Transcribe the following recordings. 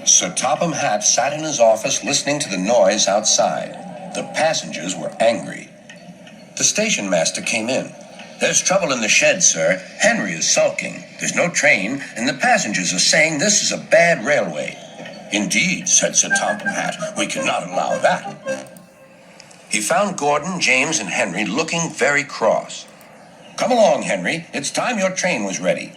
Sir Topham Hatt sat in his office listening to the noise outside. The passengers were angry. The station master came in. "There's trouble in the shed, sir. Henry is sulking. There's no train, and the passengers are saying this is a bad railway." "Indeed," said Sir Topham Hatt. "We cannot allow that." He found Gordon, James, and Henry looking very cross. "Come along, Henry. It's time your train was ready."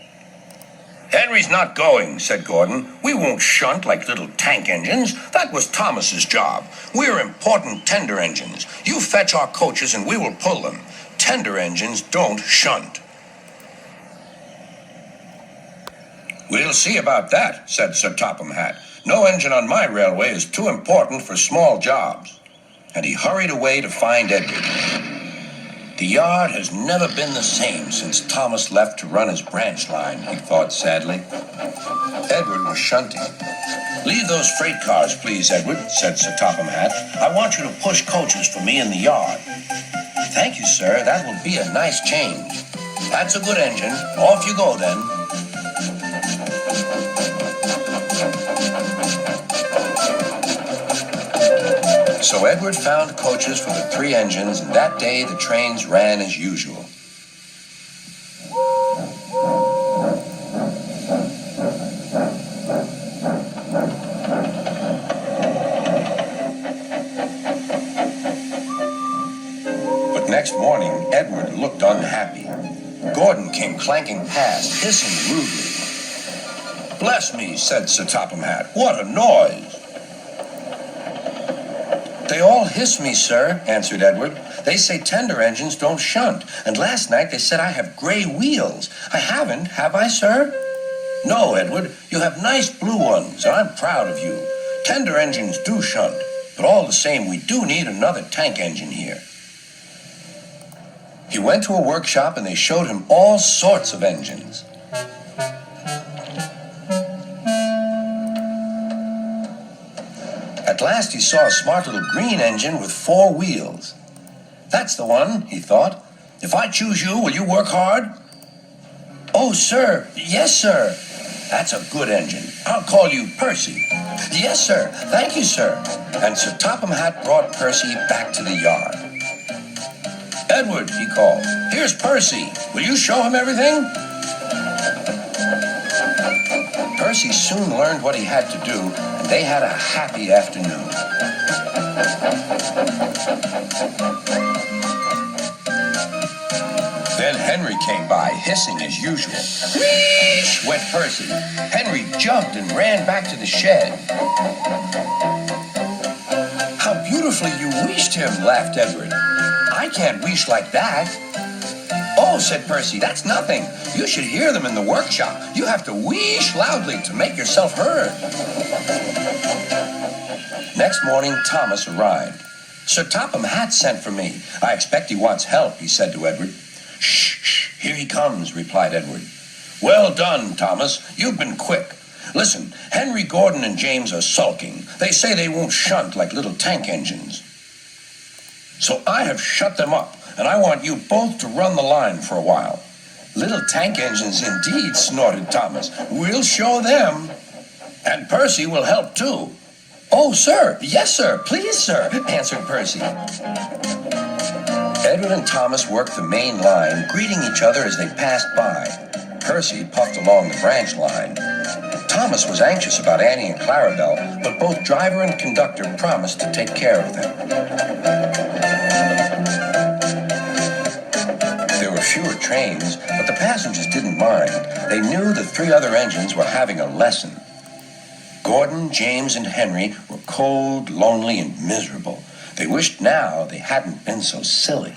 "Henry's not going," said Gordon. "We won't shunt like little tank engines. That was Thomas's job. We're important tender engines. You fetch our coaches and we will pull them. Tender engines don't shunt." "We'll see about that," said Sir Topham Hatt. "No engine on my railway is too important for small jobs." And he hurried away to find Edward. The yard has never been the same since Thomas left to run his branch line, he thought sadly. Edward was shunting. "Leave those freight cars, please, Edward," said Sir Topham Hatt. "I want you to push coaches for me in the yard." "Thank you, sir. That will be a nice change." "That's a good engine. Off you go, then." So Edward found coaches for the 3 engines, and that day the trains ran as usual. But next morning, Edward looked unhappy. Gordon came clanking past, hissing rudely. "Bless me," said Sir Topham Hatt. "What a noise!" "They all hiss me, sir," answered Edward. "They say tender engines don't shunt, and last night they said I have gray wheels. I haven't, have I, sir?" "No, Edward, you have nice blue ones, and I'm proud of you. Tender engines do shunt, but all the same we do need another tank engine here." He went to a workshop and they showed him all sorts of engines. At last he saw a smart little green engine with 4 wheels. "That's the one," he thought. "If I choose you, will you work hard?" "Oh, sir. Yes, sir." "That's a good engine. I'll call you Percy." "Yes, sir. Thank you, sir." And Sir Topham Hatt brought Percy back to the yard. "Edward," he called, "here's Percy. Will you show him everything?" Percy soon learned what he had to do, and they had a happy afternoon. Then Henry came by, hissing as usual. "Wheesh!" went Percy. Henry jumped and ran back to the shed. "How beautifully you wheeshed him," laughed Edward. "I can't wheesh like that." "Oh," said Percy, "that's nothing. You should hear them in the workshop. You have to wheesh loudly to make yourself heard." Next morning, Thomas arrived. "Sir Topham Hatt sent for me. I expect he wants help," he said to Edward. "Shh, shh, here he comes," replied Edward. "Well done, Thomas. You've been quick. Listen, Henry, Gordon, and James are sulking. They say they won't shunt like little tank engines. So I have shut them up, and I want you both to run the line for a while." "Little tank engines indeed," snorted Thomas. "We'll show them. And Percy will help too." "Oh, sir. Yes, sir. Please, sir," answered Percy. Edward and Thomas worked the main line, greeting each other as they passed by. Percy puffed along the branch line. Thomas was anxious about Annie and Clarabelle, but both driver and conductor promised to take care of them. There were fewer trains, but the passengers didn't mind. They knew the 3 other engines were having a lesson. Gordon, James, and Henry were cold, lonely, and miserable. They wished now they hadn't been so silly.